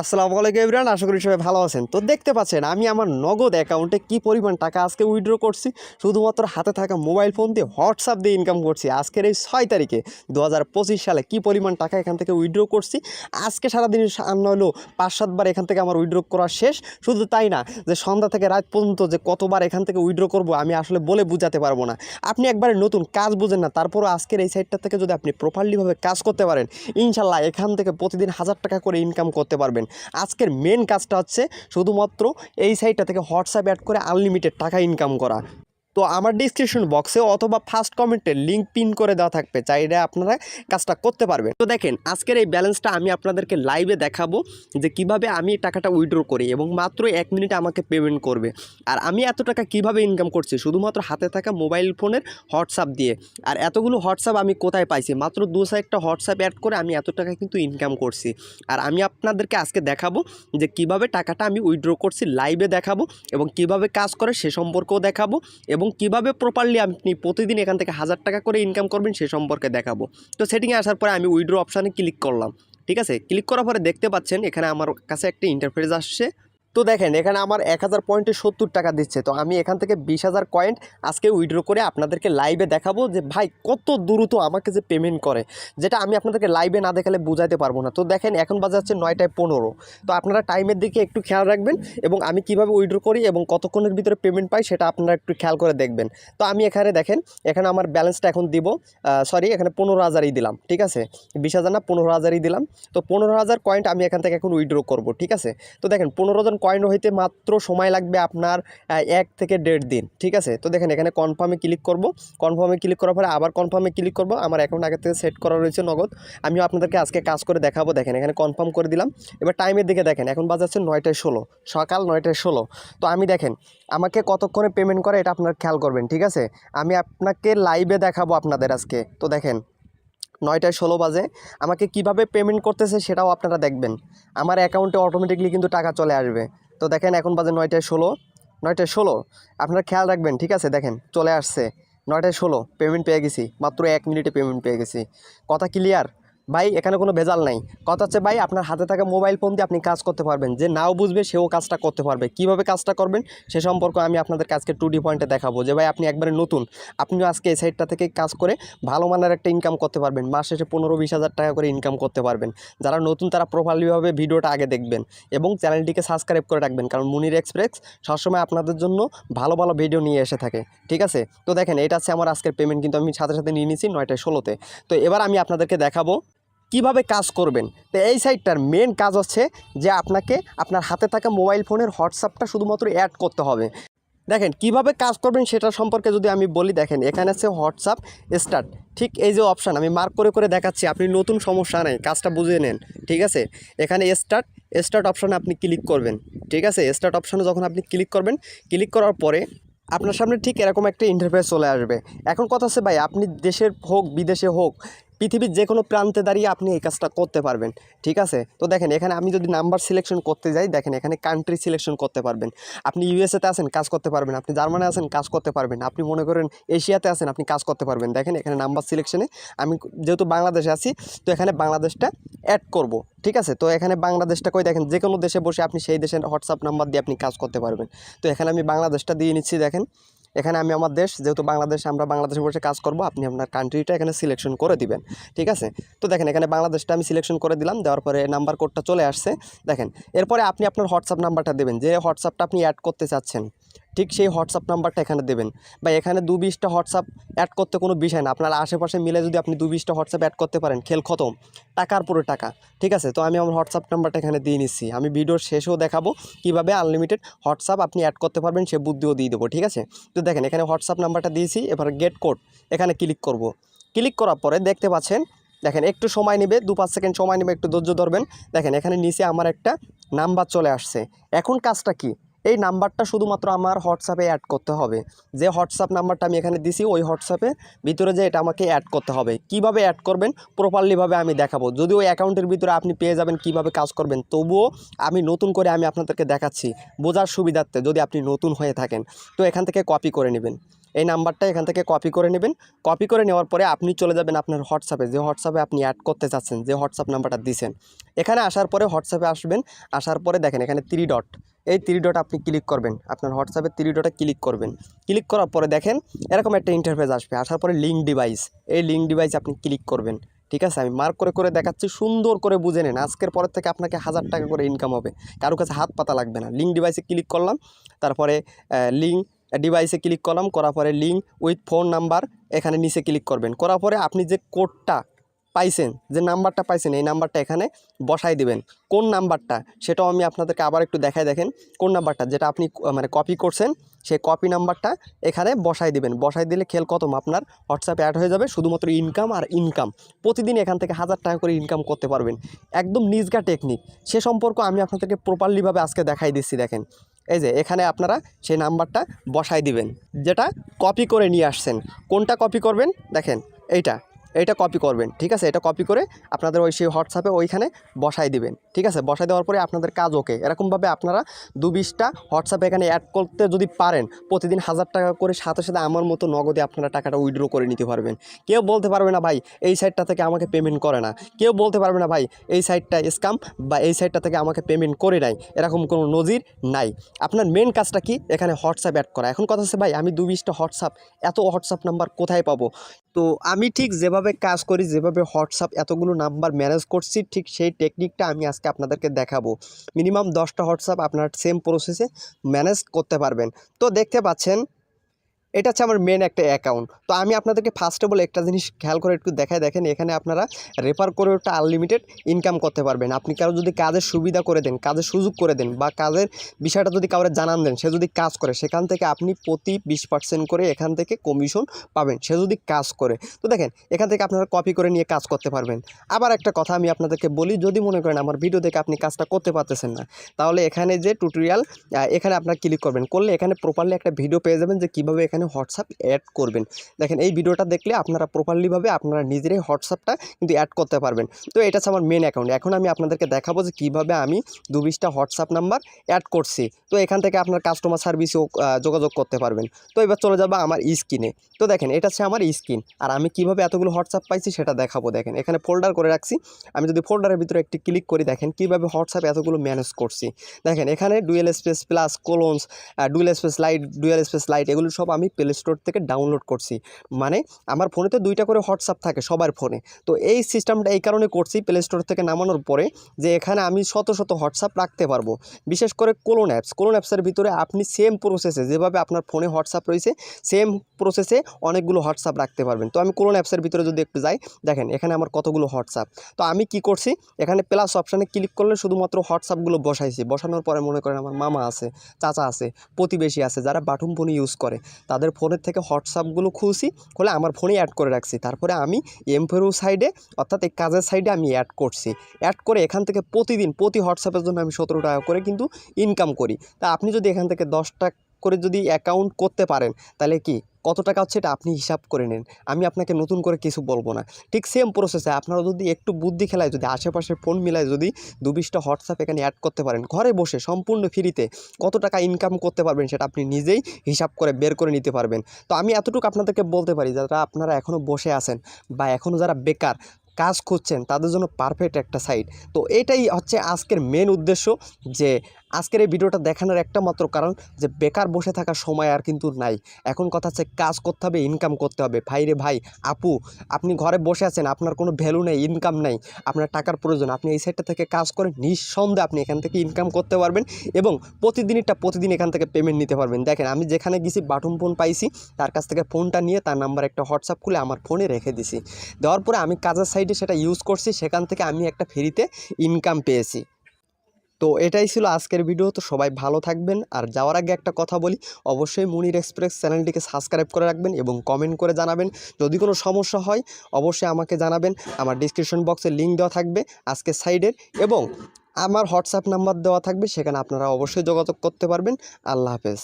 আসসালামু আলাইকুম এভরিওয়ান, আশা করি সবাই ভালো আছেন। তো দেখতে পাচ্ছেন আমি আমার নগদ অ্যাকাউন্টে কি পরিমাণ টাকা আজকে উইথড্র করছি, শুধুমাত্র হাতে থাকা মোবাইল ফোন দিয়ে হোয়াটসঅ্যাপ দিয়ে ইনকাম করছি। আজকের এই 6 তারিখে 2025 সালে কি পরিমাণ টাকা এখান থেকে উইথড্র করছি। আজকে সারাদিন সামনে হলো 5-7 বার এখান থেকে আমার উইথড্র করা শেষ। শুধু তাই না, যে সন্ধ্যা থেকে রাত পর্যন্ত যে কতবার এখান থেকে উইথড্র করব আমি আসলে বলে বোঝাতে পারবো না। আপনি একবারে নতুন কাজ বুঝেন না, তারপরও আজকের এই সাইটটা থেকে যদি আপনি প্রপারলিভাবে কাজ করতে পারেন, ইনশাল্লাহ এখান থেকে প্রতিদিন 1000 টাকা করে ইনকাম করতে পারবেন। আজকের মেন কাজটা হচ্ছে শুধুমাত্র এই সাইটটা থেকে হোয়াটসঅ্যাপ অ্যাড করে আনলিমিটেড টাকা ইনকাম করা। তো আমার ডিসক্রিপশন বক্সে অথবা ফার্স্ট কমেন্টে লিঙ্ক পিন করে দেওয়া থাকবে, চাইলে আপনারা কাজটা করতে পারবেন। তো দেখেন আজকের এই ব্যালেন্সটা আমি আপনাদেরকে লাইভে দেখাবো যে কিভাবে আমি টাকাটা উইথড্র করি এবং মাত্র 1 মিনিটে আমাকে পেমেন্ট করবে। আর আমি এত টাকা কিভাবে ইনকাম করছি শুধুমাত্র হাতে থাকা মোবাইল ফোনের হোয়াটসঅ্যাপ দিয়ে। আর এতগুলো হোয়াটসঅ্যাপ আমি কোথায় পাইছি, মাত্র 2-1টা হোয়াটসঅ্যাপ অ্যাড করে আমি এত টাকা কিন্তু ইনকাম করছি। আর আমি আপনাদেরকে আজকে দেখাবো যে কিভাবে টাকাটা আমি উইথড্র করছি, লাইভে দেখাবো এবং কিভাবে কাজ করে সে সম্পর্কেও দেখাবো এবং কিভাবে প্রপারলি আপনি প্রতিদিন এখান থেকে 1000 টাকা করে ইনকাম করবেন সে সম্পর্কে দেখাবো। তো সেটিংয়ে আসার পরে আমি উইথড্র অপশানে ক্লিক করলাম। ঠিক আছে, ক্লিক করার পরে দেখতে পাচ্ছেন এখানে আমার কাছে একটা ইন্টারফেস আসছে। তো দেখেন এখানে আমার 1000 পয়েন্টে 70 টাকা দিচ্ছে। তো আমি এখান থেকে 20,000 কয়েন্ট আজকে উইথড্র করে আপনাদেরকে লাইভে দেখাবো যে ভাই কত দ্রুত আমাকে যে পেমেন্ট করে, যেটা আমি আপনাদেরকে লাইভে না দেখালে বুঝাইতে পারবো না। তো দেখেন এখন বাজে হচ্ছে 9:15। তো আপনারা টাইমের দিকে একটু খেয়াল রাখবেন এবং আমি কিভাবে উইথড্র করি এবং কতক্ষণের ভিতরে পেমেন্ট পাই সেটা আপনারা একটু খেয়াল করে দেখবেন। তো আমি এখানে দেখেন, এখানে আমার ব্যালেন্সটা এখন দিব, সরি এখানে 15,000ই দিলাম। ঠিক আছে, 20,000 না 15,000ই দিলাম। তো 15,000 কয়েন্ট আমি এখান থেকে এখন উইথড্র করবো। ঠিক আছে, তো দেখেন 15,000 কয়েন হইতে মাত্র সময় লাগবে আপনার 1 থেকে 1.5 দিন। ঠিক আছে, তো দেখেন এখানে কনফার্মে ক্লিক করব। কনফার্মে ক্লিক করার পরে আবার কনফার্মে ক্লিক করব। আমার অ্যাকাউন্ট আগে থেকে সেট করা রয়েছে নগদ, আমিও আপনাদেরকে আজকে কাজ করে দেখাবো। দেখেন এখানে কনফার্ম করে দিলাম। এবার টাইমের দিকে দেখেন, এখন বাজাচ্ছে 9:16, সকাল 9:16। তো আমি দেখেন আমাকে কতক্ষণে পেমেন্ট করে এটা আপনারা খেয়াল করবেন। ঠিক আছে, আমি আপনাকে লাইভে দেখাবো আপনাদের আজকে। তো দেখেন 9:16 বাজে আমাকে কিভাবে পেমেন্ট করতেছে সেটাও আপনারা দেখবেন। আমার অ্যাকাউন্টে অটোমেটিকলি কিন্তু টাকা চলে আসবে। তো দেখেন এখন বাজে 9:16, 9:16 আপনারা খেয়াল রাখবেন। ঠিক আছে, দেখেন চলে আসছে 9:16, পেমেন্ট পেয়ে গেছি, মাত্র 1 মিনিটে পেমেন্ট পেয়ে গেছি। কথা ক্লিয়ার ভাই, এখানে কোনো ভেজাল নাই। কথা হচ্ছে ভাই আপনার হাতে থাকা মোবাইল ফোন দিয়ে আপনি কাজ করতে পারবেন, যে নাও বুঝবে সেও কাজটা করতে পারবে। কিভাবে কাজটা করবেন সে সম্পর্কে আমি আপনাদের কাজকে 2D পয়েন্টে দেখাবো, যে ভাই আপনি একবারে নতুন, আপনিও আজকে এই সাইটটা থেকে কাজ করে ভালো মানের একটা ইনকাম করতে পারবেন। মাস শেষে 15-20 হাজার টাকা করে ইনকাম করতে পারবেন। যারা নতুন তারা প্রপারলিভাবে ভিডিওটা আগে দেখবেন এবং চ্যানেলটিকে সাবস্ক্রাইব করে রাখবেন, কারণ মুনির এক্সপ্রেস সবসময় আপনাদের জন্য ভালো ভালো ভিডিও নিয়ে এসে থাকে। ঠিক আছে, তো দেখেন এটা হচ্ছে আমার আজকের পেমেন্ট, কিন্তু আমি সাথে সাথে নিয়ে নিয়েছি 9:16-তে। তো এবার আমি আপনাদেরকে দেখাবো কিভাবে কাজ করবেন। তো এই সাইটটার মেন কাজ হচ্ছে যে আপনাকে আপনার হাতে থাকা মোবাইল ফোনের হোয়াটসঅ্যাপটা শুধুমাত্র অ্যাড করতে হবে। দেখেন কিভাবে কাজ করবেন সেটা সম্পর্কে যদি আমি বলি, দেখেন এখানে আছে হোয়াটসঅ্যাপ স্টার্ট। ঠিক এই যে অপশান আমি মার্ক করে করে দেখাচ্ছি, আপনি নতুন সমস্যা নেই, কাজটা বুঝে নেন। ঠিক আছে, এখানে স্টার্ট অপশানে আপনি ক্লিক করবেন। ঠিক আছে, স্টার্ট অপশানে যখন আপনি ক্লিক করবেন, ক্লিক করার পরে আপনার সামনে ঠিক এরকম একটা ইন্টারফেস চলে আসবে। এখন কথা হচ্ছে ভাই আপনি দেশের হোক বিদেশে হোক, পৃথিবীর যে কোনো প্রান্তে দাঁড়িয়ে আপনি এই কাজটা করতে পারবেন। ঠিক আছে, তো দেখেন এখানে আমি যদি নাম্বার সিলেকশন করতে যাই, দেখেন এখানে কান্ট্রি সিলেকশন করতে পারবেন। আপনি ইউএসএতে আছেন কাজ করতে পারবেন, আপনি জার্মানি আছেন কাজ করতে পারবেন, আপনি মনে করেন এশিয়াতে আছেন আপনি কাজ করতে পারবেন। দেখেন এখানে নাম্বার সিলেকশনে আমি যেহেতু বাংলাদেশে আছি, তো এখানে বাংলাদেশটা অ্যাড করব। ঠিক আছে, তো এখানে বাংলাদেশটা কই, দেখেন যে কোনো দেশে বসে আপনি সেই দেশের হোয়াটসঅ্যাপ নাম্বার দিয়ে আপনি কাজ করতে পারবেন। তো এখানে আমি বাংলাদেশটা দিয়ে নিচ্ছি। দেখেন এখানে আমি আমার দেশ, যেহেতু বাংলাদেশ, আমরা বাংলাদেশে বসে কাজ করব, আপনি আপনার কান্ট্রিটা এখানে সিলেকশন করে দিবেন। ঠিক আছে, তো দেখেন এখানে বাংলাদেশটা আমি সিলেকশন করে দিলাম, দেওয়ার পরে নাম্বার কোডটা চলে আসছে। দেখেন এরপরে আপনি আপনার হোয়াটসঅ্যাপ নাম্বারটা দেবেন, যে হোয়াটসঅ্যাপটা আপনি অ্যাড করতে চাচ্ছেন, ঠিক সেই হোয়াটসঅ্যাপ নাম্বারটা এখানে দেবেন। বা এখানে 2-20টা হোয়াটসঅ্যাপ অ্যাড করতে কোনো বিষয় না, আপনার আশেপাশে মিলে যদি আপনি 2-20টা হোয়াটসঅ্যাপ অ্যাড করতে পারেন, খেল খতম, টাকার পুরো টাকা। ঠিক আছে, তো আমি আমার হোয়াটসঅ্যাপ নাম্বারটা এখানে দিয়ে নিচ্ছি। আমি ভিডিওর শেষেও দেখাবো কীভাবে আনলিমিটেড হোয়াটসঅ্যাপ আপনি অ্যাড করতে পারবেন, সে বুদ্ধিও দিয়ে দেবো। ঠিক আছে, তো দেখেন এখানে হোয়াটসঅ্যাপ নাম্বারটা দিয়েছি, এবার গেট কোড এখানে ক্লিক করব। ক্লিক করার পরে দেখতে পাচ্ছেন, দেখেন একটু সময় নেবে, 2-5 সেকেন্ড সময় নেবে, একটু ধৈর্য ধরবেন। দেখেন এখানে নিচে আমার একটা নাম্বার চলে আসছে। এখন কাজটা কি, এই নাম্বারটা শুধুমাত্র আমার হোয়াটসঅ্যাপে অ্যাড করতে হবে। যে হোয়াটসঅ্যাপ নাম্বারটা আমি এখানে দিছি ওই হোয়াটসঅ্যাপের ভিতরে যে এটা আমাকে অ্যাড করতে হবে। কিভাবে অ্যাড করবেন প্রপারলিভাবে আমি দেখাবো, যদি ওই অ্যাকাউন্টের ভিতরে আপনি পেয়ে যাবেন কিভাবে কাজ করবেন, তবুও আমি নতুন করে আমি আপনাদেরকে দেখাচ্ছি বোঝার সুবিধার্থে, যদি আপনি নতুন হয়ে থাকেন। তো এখান থেকে কপি করে নেবেন, এই নাম্বারটা এখান থেকে কপি করে নেবেন। কপি করে নেওয়ার পরে আপনি চলে যাবেন আপনার হোয়াটসঅ্যাপে, যে হোয়াটসঅ্যাপে আপনি অ্যাড করতে চাচ্ছেন, যে হোয়াটসঅ্যাপ নাম্বারটা দিয়েছেন। এখানে আসার পরে হোয়াটসঅ্যাপে আসবেন। আসার পরে দেখেন এখানে 3 ডট, এই 3 ডট আপনি ক্লিক করবেন, আপনার হোয়াটসঅ্যাপে 3 ডটে ক্লিক করবেন। ক্লিক করার পরে দেখেন এরকম একটা ইন্টারফেস আসবে। আসার পরে লিঙ্ক ডিভাইস, এই লিঙ্ক ডিভাইস আপনি ক্লিক করবেন। ঠিক আছে, আমি মার্ক করে করে দেখাচ্ছি, সুন্দর করে বুঝে নেন। আজকের পরের থেকে আপনাকে 1000 টাকা করে ইনকাম হবে, কারো কাছে হাত পাতা লাগবে না। লিঙ্ক ডিভাইসে ক্লিক করলাম, তারপরে লিঙ্ক ডিভাইসে ক্লিক করলাম, করার পরে লিঙ্ক উইথ ফোন নাম্বার এখানে নিচে ক্লিক করবেন। করার পরে আপনি যে কোডটা পাইছেন, যে নাম্বারটা পাইছেন, এই নাম্বারটা এখানে বসাই দিবেন। কোন নাম্বারটা সেটাও আমি আপনাদেরকে আবার একটু দেখাই। দেখেন কোন নাম্বারটা, যেটা আপনি মানে কপি করছেন, সেই কপি নাম্বারটা এখানে বসাই দিবেন। বসাই দিলে খেল কত আপনার হোয়াটসঅ্যাপে অ্যাড হয়ে যাবে। শুধুমাত্র ইনকাম আর ইনকাম, প্রতিদিন এখান থেকে 1000 টাকা করে ইনকাম করতে পারবেন। একদম নিজগা টেকনিক, সে সম্পর্ক আমি আপনাদেরকে প্রপারলিভাবে আজকে দেখাই দিচ্ছি। দেখেন এই যে এখানে আপনারা সেই নাম্বারটা বসাই দিবেন, যেটা কপি করে নিয়ে আসছেন। কোনটা কপি করবেন দেখেন, এইটা কপি করবেন। ঠিক আছে, এটা কপি করে আপনাদের ওই সেই হোয়াটসঅ্যাপে ওইখানে বসাই দিবেন। ঠিক আছে, বসাই দেওয়ার পরে আপনাদের কাজ ওকে। এরকমভাবে আপনারা 20-20টা হোয়াটসঅ্যাপে এখানে অ্যাড করতে যদি পারেন, প্রতিদিন 1000 টাকা করে সাথে সাথে আমার মতো নগদে আপনারা টাকাটা উইথড্র করে নিতে পারবেন। কেউ বলতে পারবে না ভাই এই সাইটটা থেকে আমাকে পেমেন্ট করে না, কেউ বলতে পারবে না ভাই এই সাইটটা স্ক্যাম বা এই সাইটটা থেকে আমাকে পেমেন্ট করে নাই, এরকম কোনো নজির নাই। আপনার মেন কাজটা কি, এখানে হোয়াটসঅ্যাপ অ্যাড করা। এখন কথা হচ্ছে ভাই আমি 20-20টা হোয়াটসঅ্যাপ, এত হোয়াটসঅ্যাপ নাম্বার কোথায় পাবো? তো আমি ঠিক যেভাবে কাজ করি, যেভাবে হোয়াটসঅ্যাপ এতগুলো নাম্বার ম্যানেজ করছি, ঠিক সেই টেকনিকটা আমি আজকে আপনাদেরকে দেখাবো। মিনিমাম 10টা হোয়াটসঅ্যাপ আপনার সেম প্রসেসে ম্যানেজ করতে পারবেন। তো দেখতে পাচ্ছেন এটা হচ্ছে আমার মেন একটা অ্যাকাউন্ট। তো আমি আপনাদেরকে ফার্স্ট অফ অল একটা জিনিস খেয়াল করে একটু দেখাই। দেখেন এখানে আপনারা রেফার করে ওটা আনলিমিটেড ইনকাম করতে পারবেন। আপনি কারো যদি কাজের সুবিধা করে দেন, কাজের সুযোগ করে দেন, বা কাজের বিষয়টা যদি কাউরে জানান দেন, সে যদি কাজ করে, সেখান থেকে আপনি প্রতি 20% করে এখান থেকে কমিশন পাবেন, সে যদি কাজ করে। তো দেখেন এখান থেকে আপনারা কপি করে নিয়ে কাজ করতে পারবেন। আবার একটা কথা আমি আপনাদেরকে বলি, যদি মনে করেন আমার ভিডিও দেখে আপনি কাজটা করতে পারতেছেন না, তাহলে এখানে যে টিউটোরিয়াল, এখানে আপনারা ক্লিক করবেন। করলে এখানে প্রপারলি একটা ভিডিও পেয়ে যাবেন যে কীভাবে এখানে হোয়াটসঅ্যাপ অ্যাড করবেন। দেখেন এই ভিডিওটা দেখলে আপনারা প্রপারলিভাবে আপনারা নিজেরাই হোয়াটসঅ্যাপটা কিন্তু অ্যাড করতে পারবেন। তো এটা হচ্ছে আমার মেন অ্যাকাউন্ট। এখন আমি আপনাদেরকে দেখাবো যে কীভাবে আমি 20-20টা হোয়াটসঅ্যাপ নাম্বার অ্যাড করছি। তো এখান থেকে আপনার কাস্টমার সার্ভিসেও যোগাযোগ করতে পারবেন। তো এবার চলে যাবো আমার স্ক্রিনে। তো দেখেন এটা হচ্ছে আমার স্ক্রিন, আর আমি কীভাবে এতগুলো হোয়াটসঅ্যাপ পাইছি সেটা দেখাবো। দেখেন এখানে ফোল্ডার করে রাখছি, আমি যদি ফোল্ডারের ভিতরে একটি ক্লিক করি, দেখেন কীভাবে হোয়াটসঅ্যাপ এতগুলো ম্যানেজ করছি। দেখেন এখানে dual space plus colons, dual space light এগুলো সব আমি প্লে স্টোর থেকে ডাউনলোড করছি। মানে আমার ফোনেতে 2টা করে হোয়াটসঅ্যাপ থাকে সবার ফোনে। তো এই সিস্টেমটা এই কারণে করছি প্লে স্টোর থেকে নামানোর পরে, যে এখানে আমি শত শত হোয়াটসঅ্যাপ রাখতে পারবো। বিশেষ করে কোলন অ্যাপসের ভিতরে আপনি সেম প্রসেসে যেভাবে আপনার ফোনে হোয়াটসঅ্যাপ রয়েছে, সেম প্রসেসে অনেকগুলো হোয়াটসঅ্যাপ রাখতে পারবেন। তো আমি কোলন অ্যাপসের ভিতরে যদি একটু যাই, দেখেন এখানে আমার কতগুলো হোয়াটসঅ্যাপ। তো আমি কি করছি, এখানে প্লাস অপশানে ক্লিক করলে শুধুমাত্র হোয়াটসঅ্যাপগুলো বসাইছি। বসানোর পরে মনে করেন আমার মামা আছে, চাচা আছে, প্রতিবেশী আছে, যারা বাটন ফোন ইউজ করে, তাদের ফোনের থেকে হোয়াটসঅ্যাপগুলো খুলছি, খুলে আমার ফোনেই অ্যাড করে রাখছি। তারপরে আমি এমফেরু সাইডে, অর্থাৎ এই কাজের সাইডে আমি অ্যাড করছি। অ্যাড করে এখান থেকে প্রতিদিন প্রতি হোয়াটসঅ্যাপের জন্য আমি 17 টাকা করে কিন্তু ইনকাম করি। তা আপনি যদি এখান থেকে 10টা করে যদি অ্যাকাউন্ট করতে পারেন, তাহলে কি কত টাকা হচ্ছে এটা আপনি হিসাব করে নেন। আমি আপনাকে নতুন করে কিছু বলবো না। ঠিক সেম প্রসেসে আপনারা যদি একটু বুদ্ধি খেলায়, যদি আশেপাশে ফোন মিলায়, যদি 20-20টা হোয়াটসঅ্যাপ এখানে অ্যাড করতে পারেন, ঘরে বসে সম্পূর্ণ ফ্রিতে কত টাকা ইনকাম করতে পারবেন সেটা আপনি নিজেই হিসাব করে বের করে নিতে পারবেন। তো আমি এতটুকু আপনাদেরকে বলতে পারি, যারা আপনারা এখনও বসে আছেন বা এখনও যারা বেকার কাজ খুঁজছেন, তাদের জন্য পারফেক্ট একটা সাইট। তো এটাই হচ্ছে আজকের মেন উদ্দেশ্য, যে আজকের এই ভিডিওটা দেখানোর একটা মাত্র কারণ, যে বেকার বসে থাকার সময় আর কিন্তু নাই। এখন কথা হচ্ছে কাজ করতে হবে, ইনকাম করতে হবে। ভাই রে ভাই, আপু, আপনি ঘরে বসে আছেন, আপনার কোনো ভ্যালু নেই, ইনকাম নেই, আপনার টাকার প্রয়োজন, আপনি এই সাইটটা থেকে কাজ করে নিঃসন্দেহে আপনি এখান থেকে ইনকাম করতে পারবেন এবং প্রতিদিন এখান থেকে পেমেন্ট নিতে পারবেন। দেখেন আমি যেখানে গেছি বাটন ফোন পাইছি, তার কাছ থেকে ফোনটা নিয়ে তার নাম্বার একটা হোয়াটসঅ্যাপ খুলে আমার ফোনে রেখে দিছি। দেওয়ার পরে আমি কাজের সাইডে সেটা ইউজ করছি, সেখান থেকে আমি একটা ফ্রিতে ইনকাম পেয়েছি। তো এটাই ছিল আজকের ভিডিও। তো সবাই ভালো থাকবেন। আর যাওয়ার আগে একটা কথা বলি, অবশ্যই মুনির এক্সপ্রেস চ্যানেলটিকে সাবস্ক্রাইব করে রাখবেন এবং কমেন্ট করে জানাবেন। যদি কোনো সমস্যা হয় অবশ্যই আমাকে জানাবেন। আমার ডিসক্রিপশন বক্সে লিঙ্ক দেওয়া থাকবে আজকের সাইডের, এবং আমার হোয়াটসঅ্যাপ নাম্বার দেওয়া থাকবে, সেখানে আপনারা অবশ্যই যোগাযোগ করতে পারবেন। আল্লাহ হাফেজ।